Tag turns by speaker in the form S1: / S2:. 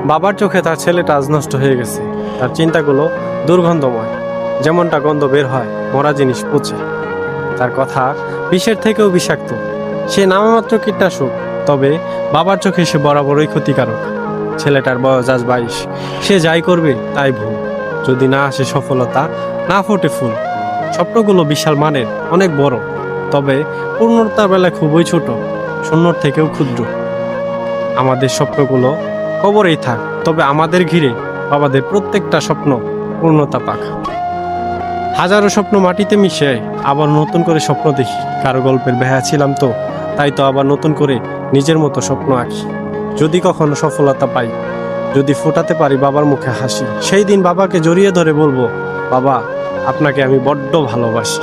S1: বাবার চোখে তার ছেলেটা আজ নষ্ট হয়ে গেছে। তার চিন্তাগুলো দুর্গন্ধময়, যেমনটা গন্ধ বের হয় মরা জিনিস পচে। তার কথা বিষের থেকেও বিষাক্ত। সে নামমাত্র কীটনাশক, তবে বাবার চোখে সে বরাবরই ক্ষতিকারক। ছেলেটার বয়স আজ 22। সে যাই করবে তাই ভুল। যদি না আসে সফলতা, না ফোটে ফুল। স্বপ্নগুলো বিশাল মানের, অনেক বড়, তবে পূর্ণতার বেলায় খুবই ছোট, শূন্যর থেকেও ক্ষুদ্র। আমাদের স্বপ্নগুলো কবরেই থাক, তবে আমাদের ঘিরে বাবাদের প্রত্যেকটা স্বপ্ন পূর্ণতা পাক। হাজারো স্বপ্ন মাটিতে মিশে আবার নতুন করে স্বপ্ন দেখি। কারো গল্পের বেহায়া ছিলাম তো, তাই তো আবার নতুন করে নিজের মতো স্বপ্ন আঁকি। যদি কখনো সফলতা পাই, যদি ফোটাতে পারি বাবার মুখে হাসি, সেই দিন বাবাকে জড়িয়ে ধরে বলবো, বাবা, আপনাকে আমি বড্ড ভালোবাসি।